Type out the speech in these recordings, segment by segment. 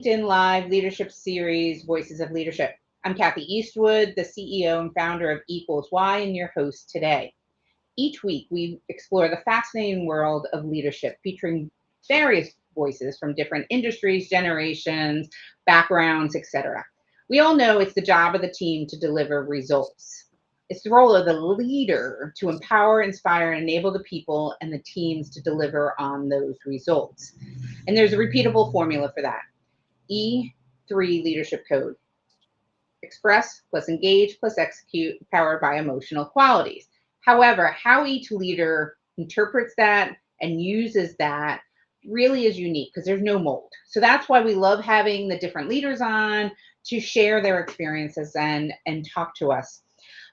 LinkedIn Live Leadership Series, Voices of Leadership. I'm Kathy Eastwood, the CEO and founder of Equals Y, and your host today. Each week, we explore the fascinating world of leadership, featuring various voices from different industries, generations, backgrounds, etc. We all know it's the job of the team to deliver results. It's the role of the leader to empower, inspire, and enable the people and the teams to deliver on those results. And there's a repeatable formula for that. E3 leadership code. Express plus engage plus execute, powered by emotional qualities. However, how each leader interprets that and uses that really is unique because there's no mold. So that's why we love having the different leaders on to share their experiences and talk to us.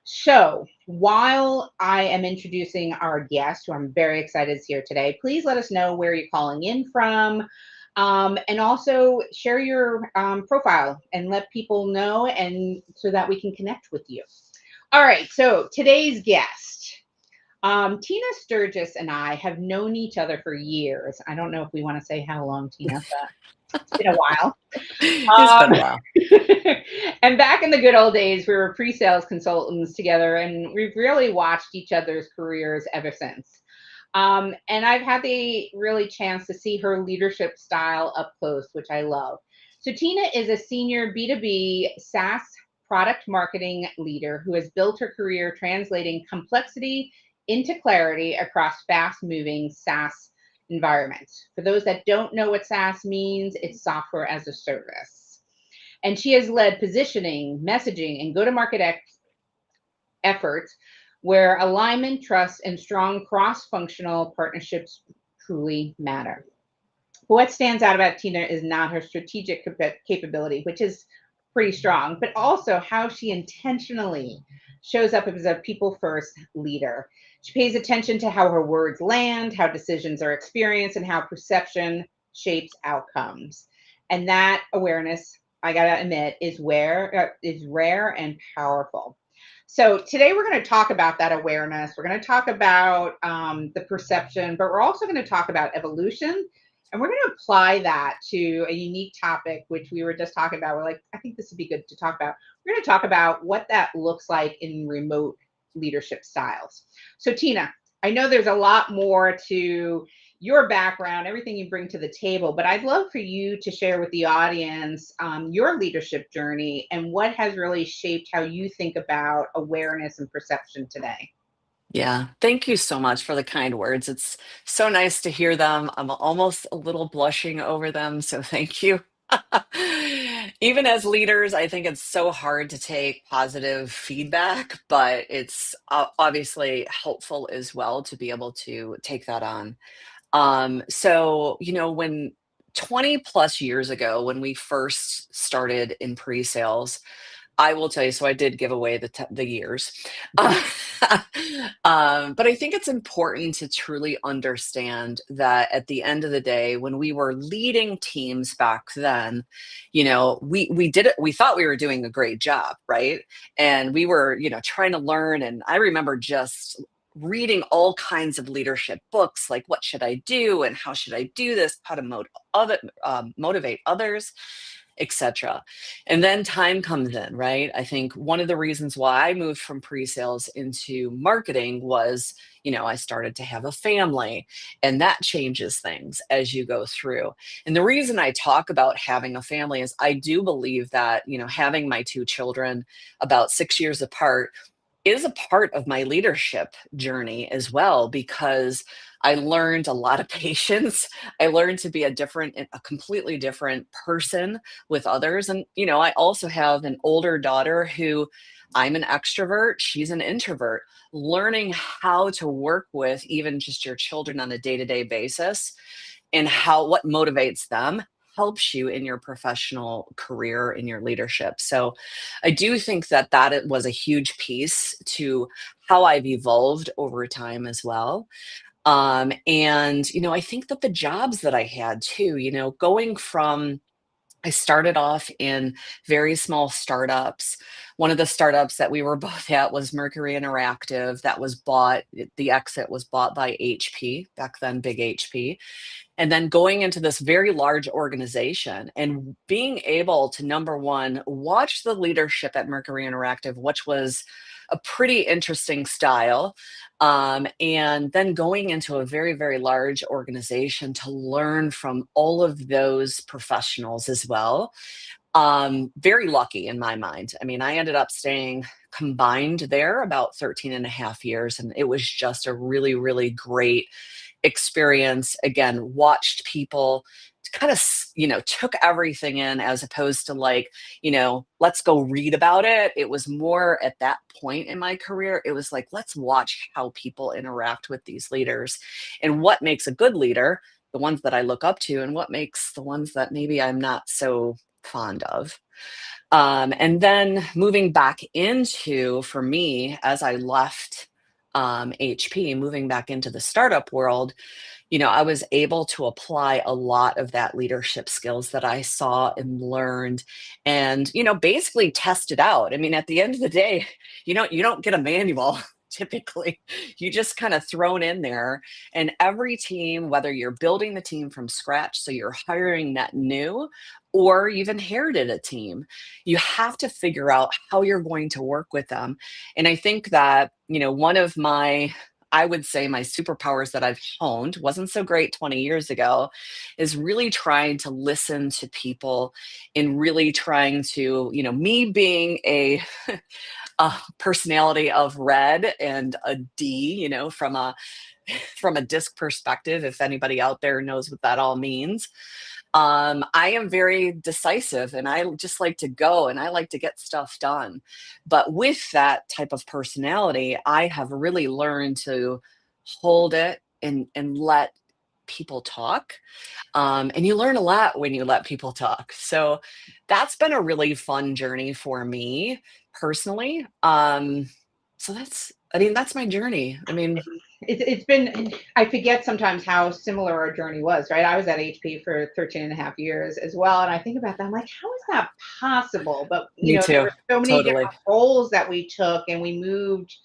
So while I am introducing our guest, who I'm very excited is here today, please let us know where you're calling in from. And also share your profile and let people know, and so that we can connect with you. All right, so today's guest, Tina Sturgis and I have known each other for years. I don't know if we want to say how long, Tina, but it's been a while. It's been a while. And back in the good old days, we were pre-sales consultants together, and we've really watched each other's careers ever since. And I've had the really chance to see her leadership style up close, which I love. So Tina is a senior B2B SaaS product marketing leader who has built her career translating complexity into clarity across fast-moving SaaS environments. For those that don't know what SaaS means, it's software as a service. And she has led positioning, messaging, and go-to-market efforts where alignment, trust, and strong cross-functional partnerships truly matter. What stands out about Tina is not her strategic capability, which is pretty strong, but also how she intentionally shows up as a people-first leader. She pays attention to how her words land, how decisions are experienced, and how perception shapes outcomes. And that awareness, I gotta admit, is rare and powerful. So today we're going to talk about that awareness. We're going to talk about the perception, but we're also going to talk about evolution. And we're going to apply that to a unique topic, which we were just talking about. We're like, I think this would be good to talk about. We're going to talk about what that looks like in remote leadership styles. So Tina, I know there's a lot more to your background, everything you bring to the table, but I'd love for you to share with the audience your leadership journey and what has really shaped how you think about awareness and perception today. Yeah. Thank you so much for the kind words. It's so nice to hear them. I'm almost a little blushing over them. So thank you. Even as leaders, I think it's so hard to take positive feedback, but it's obviously helpful as well to be able to take that on. When 20 plus years ago, when we first started in pre-sales, I will tell you, so I did give away the years. Uh, but I think it's important to truly understand that at the end of the day, when we were leading teams back then, we did it, we thought we were doing a great job, right? And we were, trying to learn. And I remember just reading all kinds of leadership books, like what should I do and how should I do this, how to motivate others, etc. And then time comes in, right? I think one of the reasons why I moved from pre-sales into marketing was, I started to have a family, and that changes things as you go through. And the reason I talk about having a family is I do believe that, having my two children about 6 years apart is a part of my leadership journey as well, because I learned a lot of patience. I learned to be a completely different person with others. And, I also have an older daughter who I'm an extrovert, she's an introvert. Learning how to work with even just your children on a day-to-day basis and what motivates them helps you in your professional career, in your leadership. So I do think that it was a huge piece to how I've evolved over time as well. And I think that the jobs that I had too, going from I started off in very small startups. One of the startups that we were both at was Mercury Interactive, that was bought, the exit was bought by HP, back then, big HP. And then going into this very large organization and being able to, number one, watch the leadership at Mercury Interactive, which was a pretty interesting style. And then going into a very, very large organization to learn from all of those professionals as well. Very lucky in my mind. I mean, I ended up staying combined there about 13 and a half years, and it was just a really, really great experience. Again, watched people kind of, took everything in, as opposed to like, let's go read about it. It was more at that point in my career, it was like, let's watch how people interact with these leaders and what makes a good leader, the ones that I look up to, and what makes the ones that maybe I'm not so fond of. And then moving back into, for me, as I left HP, moving back into the startup world, I was able to apply a lot of that leadership skills that I saw and learned and, basically test it out. I mean, at the end of the day, you don't get a manual. Typically, you just kind of thrown in there, and every team, whether you're building the team from scratch, so you're hiring net new, or you've inherited a team, you have to figure out how you're going to work with them. And I think that, one of my, I would say, my superpowers that I've honed, wasn't so great 20 years ago, is really trying to listen to people and really trying to, me being a personality of red and a D, from a disc perspective, if anybody out there knows what that all means. I am very decisive, and I just like to go and I like to get stuff done. But with that type of personality, I have really learned to hold it and let people talk. And you learn a lot when you let people talk. So that's been a really fun journey for me personally. So that's my journey. I mean, It's been, I forget sometimes how similar our journey was, right? I was at HP for 13 and a half years as well. And I think about that, I'm like, how is that possible? But, me there too. were so many Totally. different roles that we took and we moved,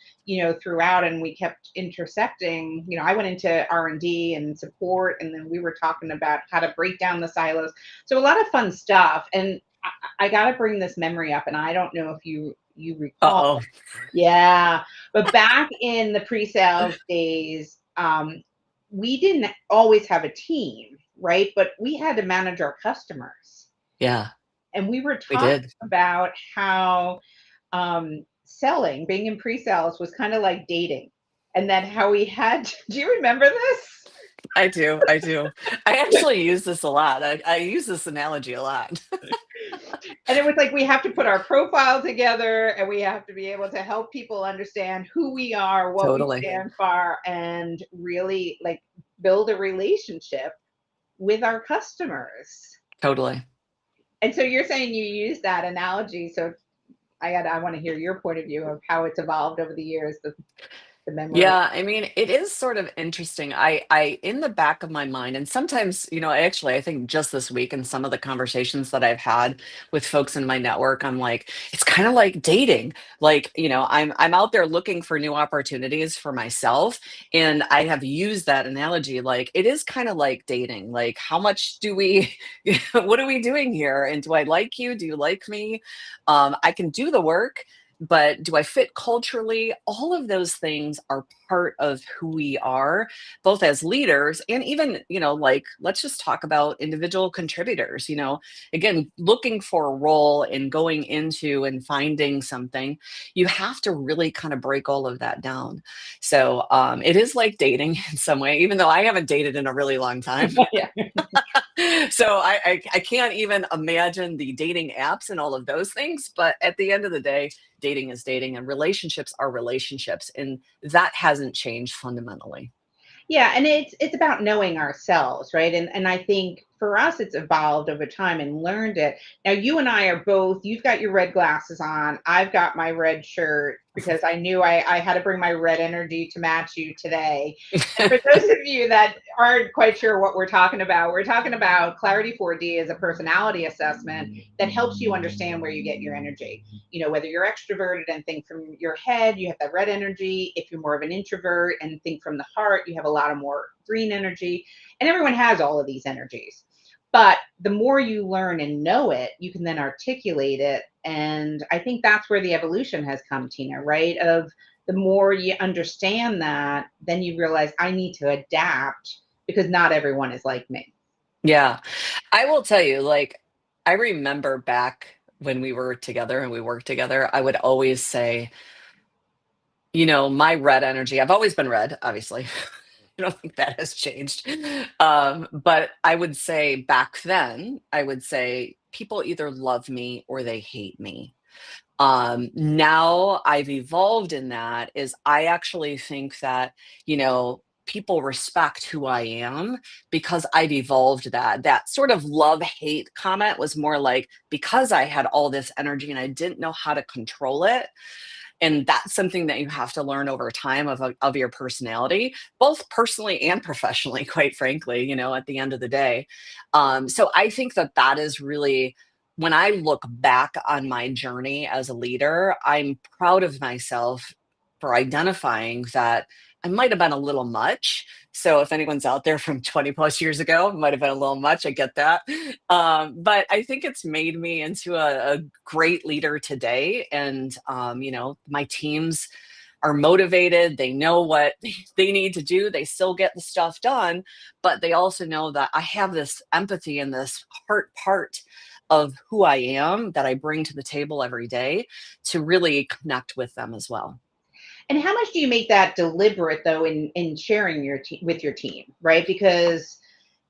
throughout, and we kept intersecting. I went into R&D and support, and then we were talking about how to break down the silos. So a lot of fun stuff. And I got to bring this memory up, and I don't know if you recall. Uh-oh. Yeah, but back in the pre-sales days, we didn't always have a team, right? But we had to manage our customers, Yeah, and we were we talking did. about how selling, being in pre-sales, was kind of like dating, and then how we had. Do you remember this? I do. I do. I actually use this a lot. I use this analogy a lot. And it was like we have to put our profile together, and we have to be able to help people understand who we are, what we Totally. stand for, and really like build a relationship with our customers. Totally. And so you're saying you use that analogy. So I want to hear your point of view of how it's evolved over the years, the memory. Yeah, I mean, it is sort of interesting. I, in the back of my mind, and sometimes, actually, I think just this week in some of the conversations that I've had with folks in my network, I'm like, it's kind of like dating. Like, I'm out there looking for new opportunities for myself, and I have used that analogy. Like, it is kind of like dating. Like, how much do we, what are we doing here? And do I like you? Do you like me? I can do the work, but do I fit culturally? All of those things are part of who we are, both as leaders and even, like, let's just talk about individual contributors. Again, looking for a role and going into and finding something, you have to really kind of break all of that down. So it is like dating in some way, even though I haven't dated in a really long time. Yeah. So I can't even imagine the dating apps and all of those things. But at the end of the day, dating is dating and relationships are relationships. And that hasn't changed fundamentally. Yeah, and it's about knowing ourselves, right? And I think for us, it's evolved over time and learned it. Now, you and I are both, you've got your red glasses on. I've got my red shirt because I knew I had to bring my red energy to match you today. And for those of you that aren't quite sure what we're talking about Clarity 4D is a personality assessment that helps you understand where you get your energy. You know, whether you're extroverted and think from your head, you have that red energy. If you're more of an introvert and think from the heart, you have a lot of more green energy. And everyone has all of these energies. But the more you learn and know it, you can then articulate it. And I think that's where the evolution has come, Tina, right? Of the more you understand that, then you realize I need to adapt because not everyone is like me. Yeah. I will tell you, like, I remember back when we were together and we worked together, I would always say, my red energy, I've always been red, obviously. I don't think that has changed. But I would say back then, I would say people either love me or they hate me. Now I've evolved in that is I actually think that, people respect who I am because I've evolved that. That sort of love hate comment was more like because I had all this energy and I didn't know how to control it. And that's something that you have to learn over time of your personality, both personally and professionally, quite frankly, at the end of the day. So I think that that is really, when I look back on my journey as a leader, I'm proud of myself for identifying that I might have been a little much. So if anyone's out there from 20 plus years ago, it might have been a little much. I get that. But I think it's made me into a great leader today. And, my teams are motivated. They know what they need to do. They still get the stuff done, but they also know that I have this empathy and this heart part of who I am that I bring to the table every day to really connect with them as well. And how much do you make that deliberate though in sharing with your team, right? Because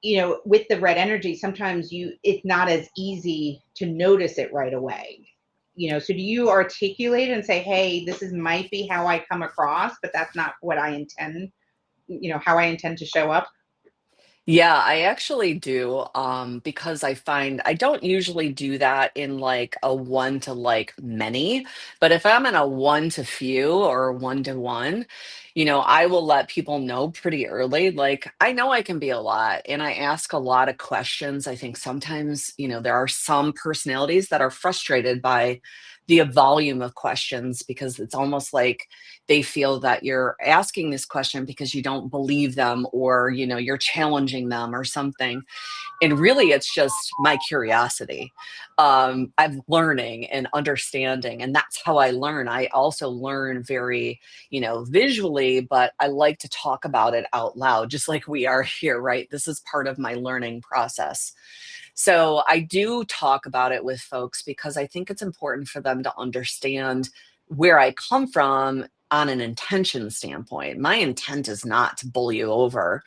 with the red energy, sometimes it's not as easy to notice it right away. So do you articulate and say, "Hey, this is might be how I come across, but that's not what I intend, how I intend to show up." Yeah, I actually do. Because I find I don't usually do that in like a one to like many, but if I'm in a one to few or one to one, I will let people know pretty early. Like, I know I can be a lot and I ask a lot of questions. I think sometimes, there are some personalities that are frustrated by the volume of questions because it's almost like they feel that you're asking this question because you don't believe them or you're challenging them or something, and really it's just my curiosity. I'm learning and understanding, and that's how I learn. I also learn very visually, but I like to talk about it out loud just like we are here, right? This is part of my learning process. So I do talk about it with folks because I think it's important for them to understand where I come from on an intention standpoint. My intent is not to bully you over.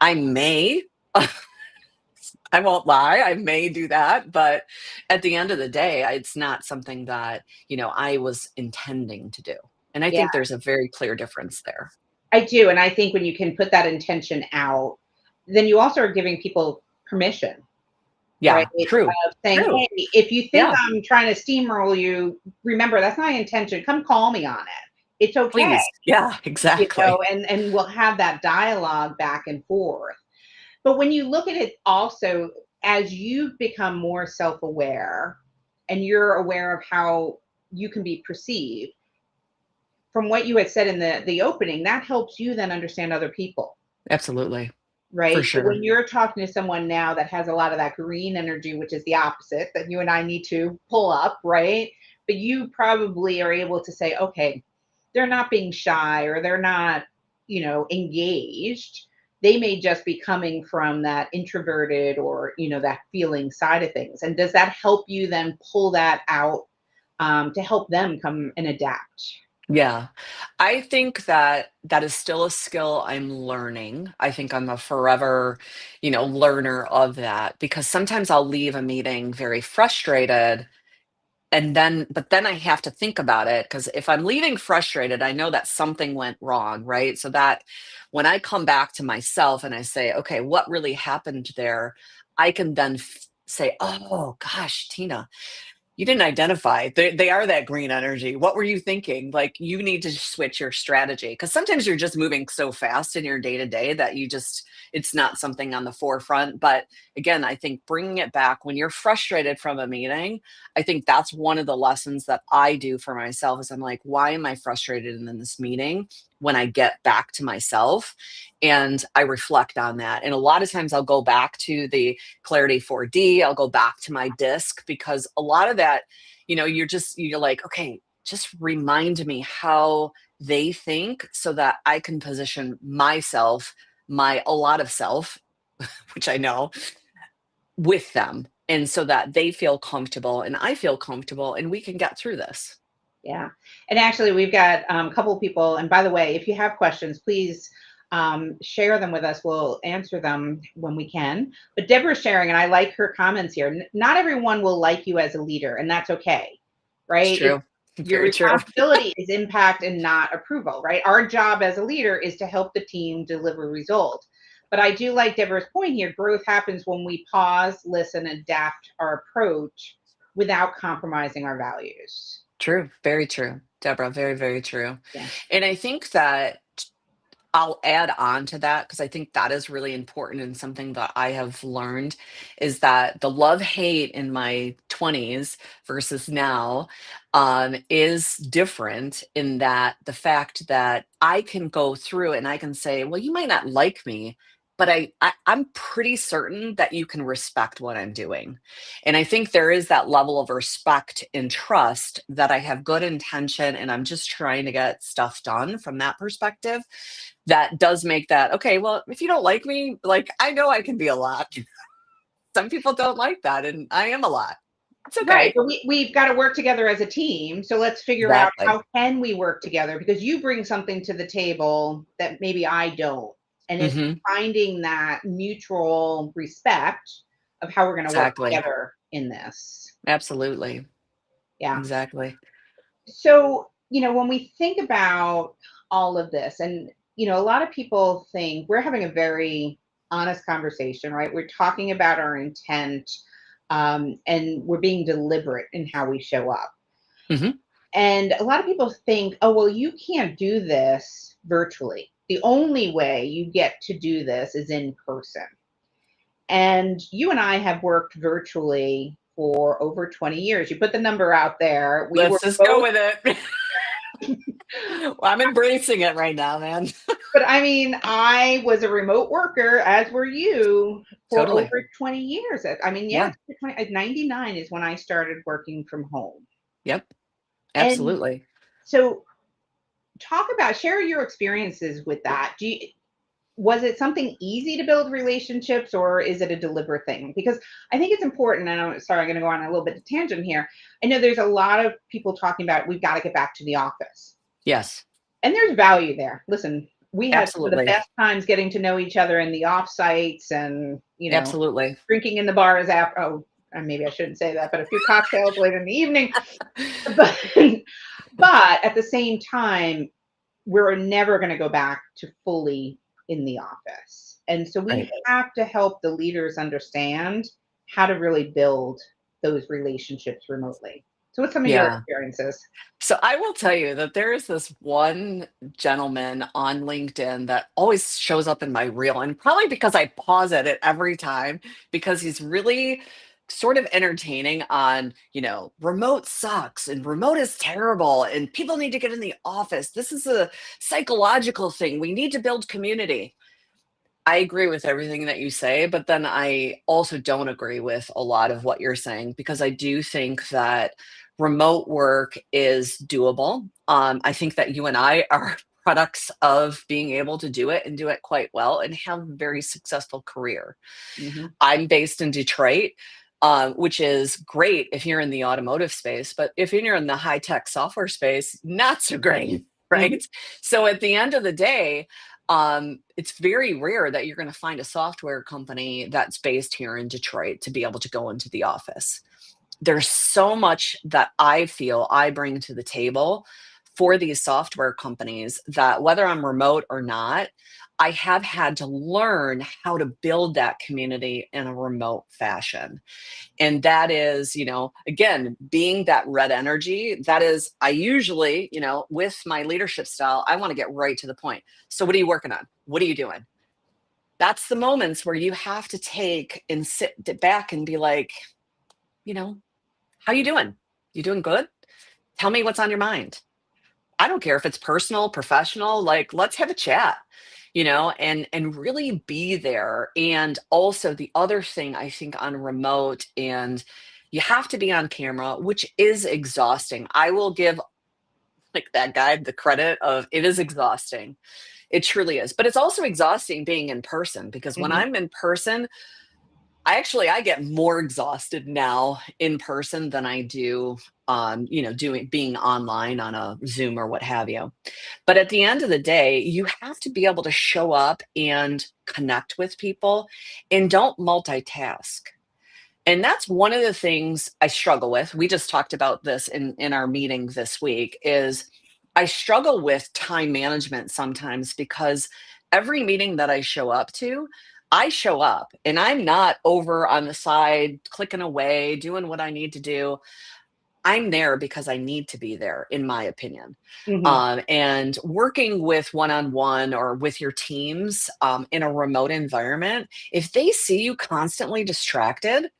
I may, I won't lie, I may do that, but at the end of the day, it's not something that, I was intending to do. And I Yeah, think there's a very clear difference there. I do, and I think when you can put that intention out, then you also are giving people permission, right? Yeah, true. Saying, True. "Hey, if you think Yeah, I'm trying to steamroll you, remember that's not my intention. Come call me on it. It's okay." please. Yeah, exactly. And we'll have that dialogue back and forth. But when you look at it also, as you become more self-aware and you're aware of how you can be perceived, from what you had said in the opening, that helps you then understand other people, Absolutely. For right? So sure. when you're talking to someone now that has a lot of that green energy, which is the opposite that you and I need to pull up, right? But you probably are able to say, okay, they're not being shy or they're not, engaged. They may just be coming from that introverted or, that feeling side of things. And does that help you then pull that out to help them come and adapt? Yeah. I think that that is still a skill I'm learning. I think I'm a forever, learner of that because sometimes I'll leave a meeting very frustrated, but then I have to think about it because if I'm leaving frustrated, I know that something went wrong, right? So that when I come back to myself and I say, okay, what really happened there? I can then say, oh gosh, Tina, you didn't identify. They are that green energy. What were you thinking? Like, you need to switch your strategy, because sometimes you're just moving so fast in your day to day that it's not something on the forefront. But again, I think bringing it back when you're frustrated from a meeting, I think that's one of the lessons that I do for myself is I'm like, why am I frustrated in this meeting? When I get back to myself and I reflect on that. And a lot of times I'll go back to the Clarity 4D. I'll go back to my disc, because a lot of that, you're like, okay, just remind me how they think so that I can position myself, my a lot of self, which I know, with them. And so that they feel comfortable and I feel comfortable and we can get through this. Yeah. And actually, we've got a couple of people. And by the way, if you have questions, please share them with us. We'll answer them when we can. But Deborah's sharing, and I like her comments here. Not everyone will like you as a leader, and that's okay, It's right? true. Your Very true. responsibility is impact and not approval, right? Our job as a leader is to help the team deliver results. But I do like Deborah's point here. Growth happens when we pause, listen, adapt our approach without compromising our values. True. Very true. Deborah, very, very true. Yeah. And I think that I'll add on to that, because I think that is really important, and something that I have learned is that the love hate in my 20s versus now is different, in that the fact that I can go through and I can say, well, you might not like me, but I'm pretty certain that you can respect what I'm doing. And I think there is that level of respect and trust that I have good intention and I'm just trying to get stuff done from that perspective. That does make that, okay, well, if you don't like me, like, I know I can be a lot. Some people don't like that, and I am a lot. It's Right, okay. but we've got to work together as a team. So let's figure out Exactly. how can we work together, because you bring something to the table that maybe I don't. And it's Hmm. finding that mutual respect of how we're going to work Exactly. together in this. Absolutely. Yeah. Exactly. So, when we think about all of this, and, a lot of people think we're having a very honest conversation, right? We're talking about our intent, and we're being deliberate in how we show up. Hmm. And a lot of people think, oh, well, you can't do this virtually. The only way you get to do this is in person. And you and I have worked virtually for over 20 years. You put the number out there. We were Let's just go both, with it. Well, I'm embracing it right now, man. but I mean, I was a remote worker, as were you, for Totally. over 20 years. I mean, yeah, Yeah. 99 is when I started working from home. Yep. And Absolutely. so share your experiences with that. Was it something easy to build relationships, or is it a deliberate thing? Because I think it's important. And I'm sorry, I'm going to go on a little bit of tangent here. I know there's a lot of people talking about we've got to get back to the office, Yes. and there's value there. Listen, we had some of the Absolutely. best times getting to know each other in the off sites, and Absolutely. drinking in the bars after. Oh, maybe I shouldn't say that, but a few cocktails later in the evening. But but at the same time, we're never going to go back to fully in the office. And so we Right. have to help the leaders understand how to really build those relationships remotely. So what's some of your Yeah. experiences? So I will tell you that there is this one gentleman on LinkedIn that always shows up in my reel, and probably because I pause at it every time, because he's really sort of entertaining on, remote sucks and remote is terrible and people need to get in the office. This is a psychological thing. We need to build community. I agree with everything that you say, but then I also don't agree with a lot of what you're saying, because I do think that remote work is doable. I think that you and I are products of being able to do it and do it quite well and have a very successful career. Hmm. I'm based in Detroit, which is great if you're in the automotive space, but if you're in the high tech software space, not so great, Hmm. right? So at the end of the day, it's very rare that you're going to find a software company that's based here in Detroit to be able to go into the office. There's so much that I feel I bring to the table for these software companies that, whether I'm remote or not, I have had to learn how to build that community in a remote fashion. And that is, again, being that red energy. That is, I usually, with my leadership style, I want to get right to the point. So what are you working on? What are you doing? That's the moments where you have to take and sit back and be like, how you doing? You doing good? Tell me what's on your mind. I don't care if it's personal, professional, like let's have a chat, and really be there. And also the other thing I think on remote, and you have to be on camera, which is exhausting. I will give like that guy the credit of it is exhausting. It truly is. But it's also exhausting being in person, because when Mhm. I'm in person, I get more exhausted now in person than I do doing being online on a Zoom or what have you. But at the end of the day, you have to be able to show up and connect with people, and don't multitask. And that's one of the things I struggle with. We just talked about this in our meeting this week, is I struggle with time management sometimes, because every meeting that I show up and I'm not over on the side clicking away, doing what I need to do. I'm there because I need to be there, in my opinion. Mhm. And working with one on one or with your teams in a remote environment, if they see you constantly distracted,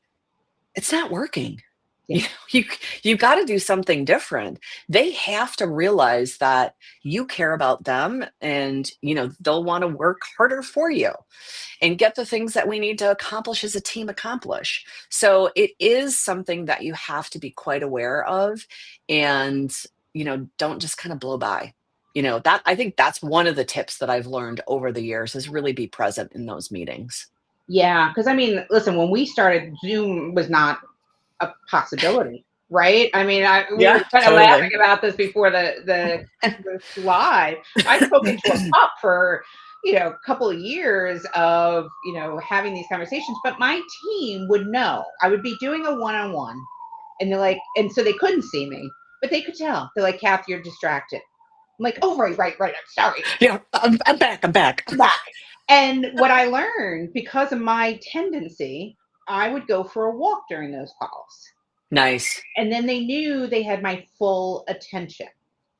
it's not working. Yeah. You you you got to do something different. They have to realize that you care about them, and they'll want to work harder for you and get the things that we need to accomplish as a team accomplish. So it is something that you have to be quite aware of, and don't just kind of blow by. That I think that's one of the tips that I've learned over the years, is really be present in those meetings. Yeah, because I mean, listen, when we started, Zoom was not a possibility, right? I mean, we were Yeah, kind of laughing totally. about this before the live. I spoke into a pup for a couple of years of having these conversations, but my team would know. I would be doing a one-on-one, and they're like, and so they couldn't see me, but they could tell. They're like, Kath, you're distracted. I'm like, oh, right, right, right. I'm sorry. Yeah, I'm back. I'm back. I'm back. And what I learned, because of my tendency, I would go for a walk during those calls. Nice. And then they knew they had my full attention.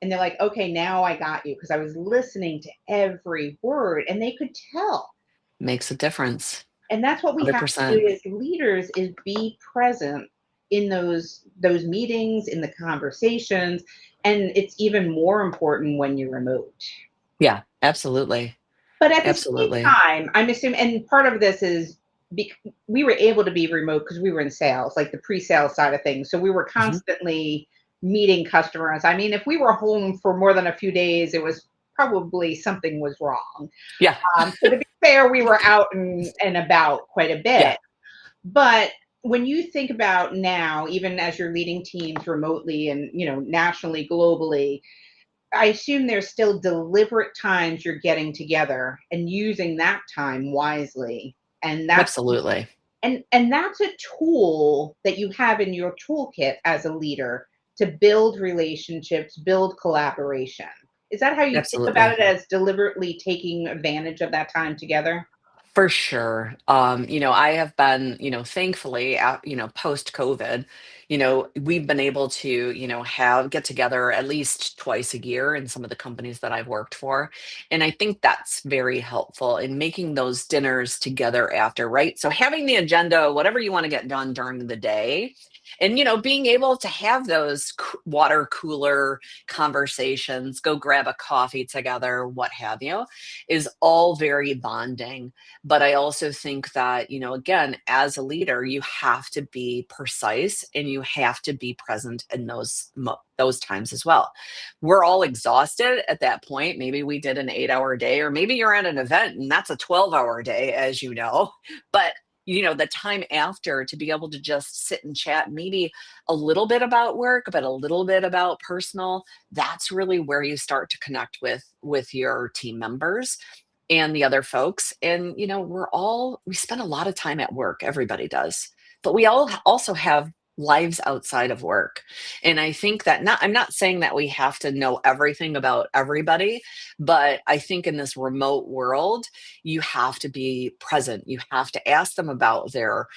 And they're like, okay, now I got you, because I was listening to every word and they could tell. Makes a difference. And that's what we have to 100%. do as leaders, is be present in those meetings, in the conversations. And it's even more important when you're remote. Yeah, absolutely. But at the same Absolutely. time, I'm assuming, and part of this is we were able to be remote because we were in sales, like the pre-sales side of things. So we were Mhm. constantly meeting customers. I mean, if we were home for more than a few days, it was probably something was wrong. Yeah. So to be fair, we were out and about quite a Yeah. bit. But when you think about now, even as you're leading teams remotely and nationally, globally, I assume there's still deliberate times you're getting together and using that time wisely. And that's Absolutely. and that's a tool that you have in your toolkit as a leader to build relationships, build collaboration. Is that how you think about Absolutely. it, as deliberately taking advantage of that time together? For sure. I have been, thankfully, post COVID, we've been able to, have get together at least twice a year in some of the companies that I've worked for. And I think that's very helpful in making those dinners together after, right? So having the agenda, whatever you want to get done during the day, and, being able to have those water cooler conversations, go grab a coffee together, what have you, is all very bonding. But I also think that, again, as a leader, you have to be precise and you have to be present in those times as well. We're all exhausted at that point. Maybe we did an 8-hour day, or maybe you're at an event and that's a 12-hour day, as you know. But the time after, to be able to just sit and chat, maybe a little bit about work, but a little bit about personal, that's really where you start to connect with your team members and the other folks. And we spend a lot of time at work, everybody does, but we all also have lives outside of work. And I think that I'm not saying that we have to know everything about everybody, but I think in this remote world, you have to be present. You have to ask them about their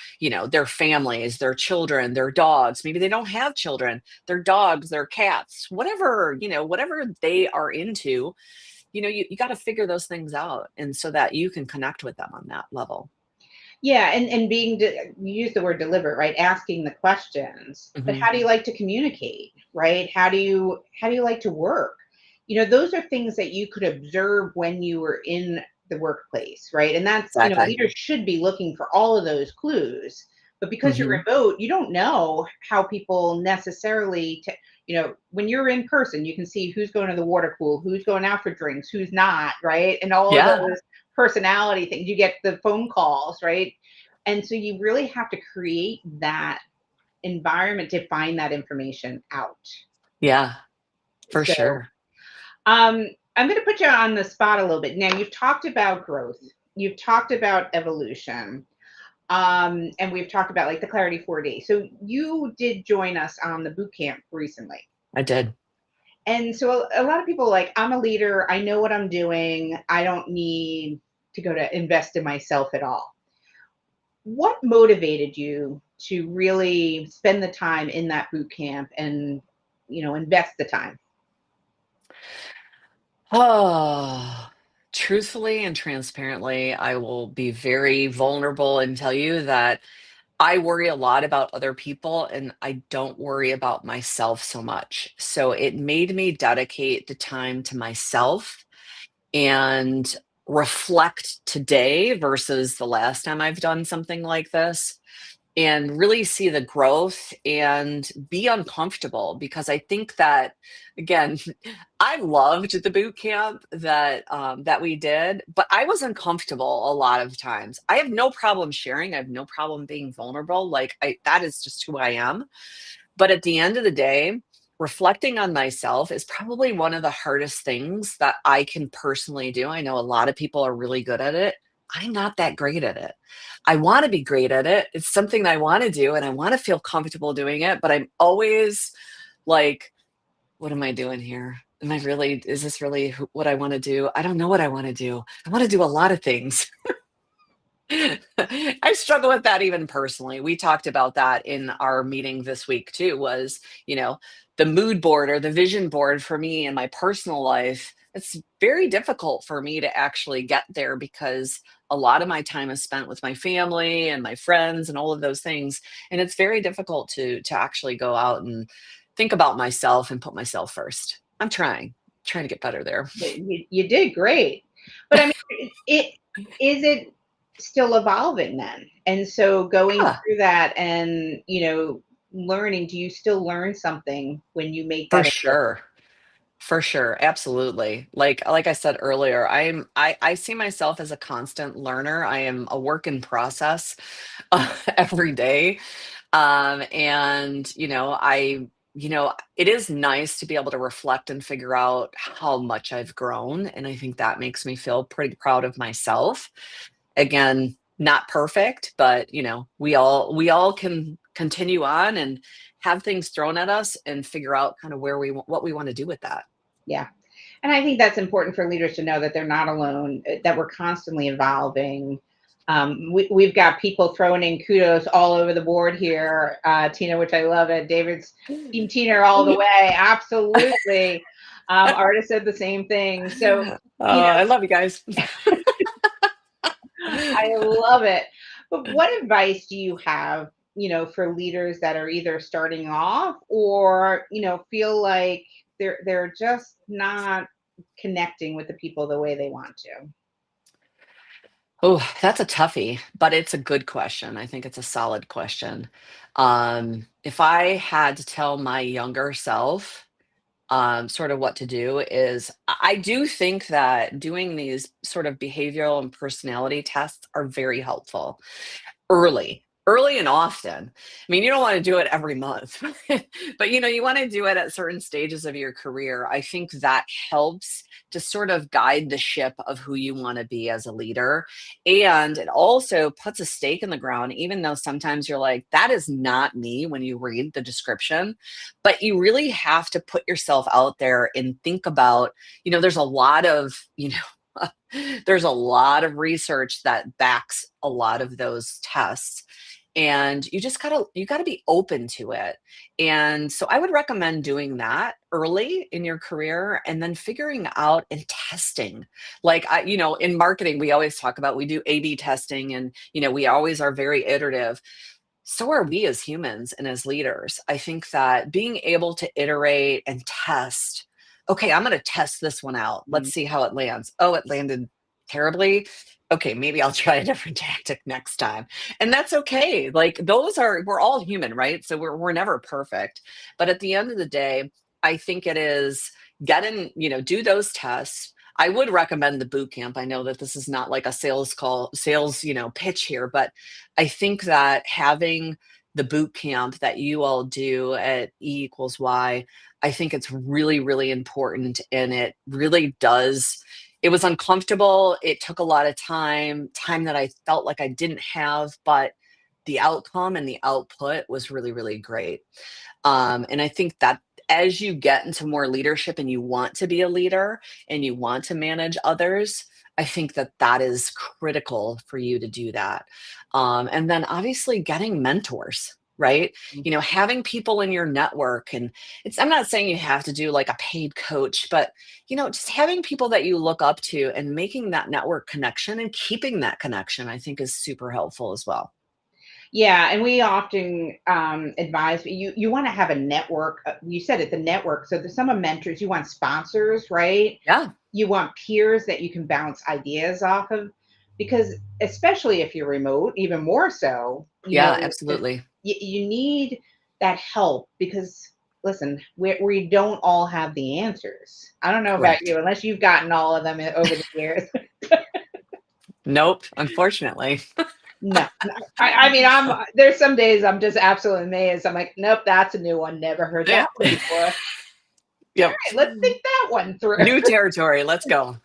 families, their children, their dogs. Maybe they don't have children, their dogs, their cats, whatever they are into. You got to figure those things out, and so that you can connect with them on that level. Yeah, and you use the word deliberate, right? Asking the questions. But Hmm. how do you like to communicate, right? How do you like to work? Those are things that you could observe when you were in the workplace, right? And Exactly. leaders should be looking for all of those clues. But because you're Hmm. remote, you don't know how people necessarily when you're in person, you can see who's going to the water pool, who's going out for drinks, who's not, right? And all of Yeah. those personality things. You get the phone calls, right? And so you really have to create that environment to find that information out. Yeah, for So sure. I'm going to put you on the spot a little bit. Now, you've talked about growth, you've talked about evolution, and we've talked about like the Clarity 4D. So you did join us on the boot camp recently. I did. And so a lot of people are like, I'm a leader, I know what I'm doing, I don't need to go to invest in myself at all. What motivated you to really spend the time in that boot camp and invest the time? Oh, truthfully and transparently, I will be very vulnerable and tell you that I worry a lot about other people and I don't worry about myself so much. So it made me dedicate the time to myself and reflect today versus the last time I've done something like this, and really see the growth and be uncomfortable, because I think that, again, I loved the boot camp that we did, but I was uncomfortable a lot of times. I have no problem sharing. I have no problem being vulnerable. That is just who I am. But at the end of the day, reflecting on myself is probably one of the hardest things that I can personally do. I know a lot of people are really good at it. I'm not that great at it. I want to be great at it. It's something that I want to do and I want to feel comfortable doing it, but I'm always like, what am I doing here? Is this really what I want to do? I don't know what I want to do. I want to do a lot of things. I struggle with that even personally. We talked about that in our meeting this week too, was, the mood board or the vision board for me in my personal life. It's very difficult for me to actually get there because a lot of my time is spent with my family and my friends and all of those things. And it's very difficult to actually go out and think about myself and put myself first. I'm trying to get better there. You did great, but I mean, it is it still evolving then? And so going Yeah, through that and learning, do you still learn something when you make for that? sure. For sure, absolutely. Like I said earlier, I see myself as a constant learner. I am a work in process every day. And it is nice to be able to reflect and figure out how much I've grown, and I think that makes me feel pretty proud of myself. Again, not perfect, but we all can continue on and have things thrown at us and figure out kind of what we want to do with that. Yeah. And I think that's important for leaders to know that they're not alone, that we're constantly evolving. We've got people throwing in kudos all over the board here, Tina, which I love it. David's team Tina all the way. Absolutely. Artist said the same thing. So, you I love you guys. I love it. But what advice do you have, for leaders that are either starting off or, feel like they're just not connecting with the people the way they want to? Oh, that's a toughie, but it's a good question. I think it's a solid question. If I had to tell my younger self, sort of what to do, is I do think that doing these sort of behavioral and personality tests are very helpful early. early and often. I mean, you don't want to do it every month, but you want to do it at certain stages of your career. I think that helps to sort of guide the ship of who you want to be as a leader. And it also puts a stake in the ground, even though sometimes you're like, that is not me when you read the description. But you really have to put yourself out there and think about, there's a lot of, there's a lot of research that backs a lot of those tests, and you gotta be open to it. And so I would recommend doing that early in your career, and then figuring out and testing. Like, in marketing, we always talk about, we do A/B testing, and we always are very iterative. So are we as humans and as leaders. I think that being able to iterate and test, okay, I'm going to test this one out. Let's see how it lands. Oh, it landed terribly. Okay, maybe I'll try a different tactic next time. And that's okay. Like, we're all human, right? So we're never perfect. But at the end of the day, I think it is do those tests. I would recommend the boot camp. I know that this is not like a sales, pitch here, but I think that having the boot camp that you all do at E equals Y, I think it's really, really important. And it really does. It was uncomfortable. It took a lot of time that I felt like I didn't have, but the outcome and the output was really, really great. And I think that as you get into more leadership and you want to be a leader and you want to manage others, I think that that is critical for you to do that. And then obviously getting mentors, right? Having people in your network. And I'm not saying you have to do like a paid coach, but, just having people that you look up to and making that network connection and keeping that connection, I think is super helpful as well. Yeah, and we often advise you want to have a network. You said it, the network. So there's some of mentors. You want sponsors, right? Yeah. You want peers that you can bounce ideas off of, because especially if you're remote, even more so, Yeah, absolutely. you need that help because listen, we don't all have the answers. I don't know about Correct. you, unless you've gotten all of them over the years. Nope, unfortunately. No, no. I mean, there's some days I'm just absolutely amazed. I'm like, nope, that's a new one. Never heard Yeah. that one before. All Yep. right, let's think that one through. New territory. Let's go.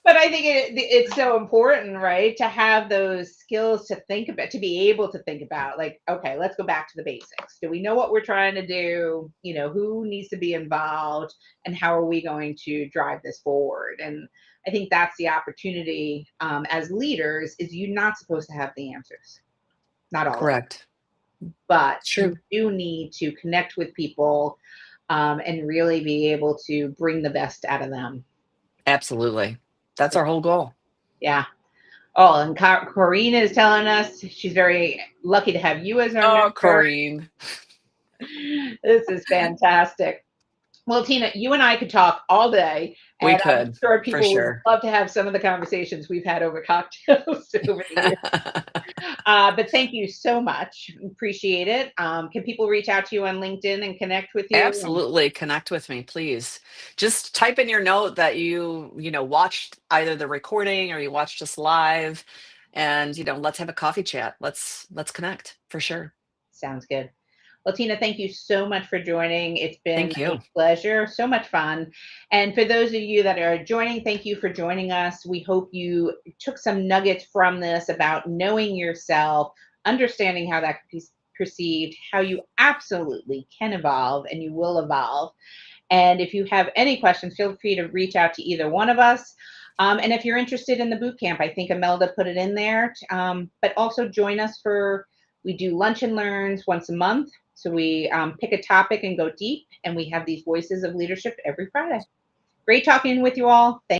But I think it's so important, right, to have those skills to think about, to be able to think about, like, okay, let's go back to the basics. Do we know what we're trying to do? Who needs to be involved, and how are we going to drive this forward? And I think that's the opportunity as leaders. Is you're not supposed to have the answers, not all of them, Correct. but It's you true. do need to connect with people and really be able to bring the best out of them. Absolutely. That's our whole goal. Yeah. Oh, and Corrine is telling us she's very lucky to have you as our Oh, mentor. Corrine. This is fantastic. Well, Tina, you and I could talk all day, We and I'm could, sure for people would sure. love to have some of the conversations we've had over cocktails over the years. But thank you so much. Appreciate it. Can people reach out to you on LinkedIn and connect with you? Absolutely. Connect with me, please. Just type in your note that you watched either the recording or you watched us live, and let's have a coffee chat. Let's connect for sure. Sounds good. Well, Tina, thank you so much for joining. It's been Thank a you. pleasure, so much fun. And for those of you that are joining, thank you for joining us. We hope you took some nuggets from this about knowing yourself, understanding how that could be perceived, how you absolutely can evolve and you will evolve. And if you have any questions, feel free to reach out to either one of us. And if you're interested in the boot camp, I think Imelda put it in there. But also join us we do lunch and learns once a month. So we pick a topic and go deep, and we have these voices of leadership every Friday. Great talking with you all. Thank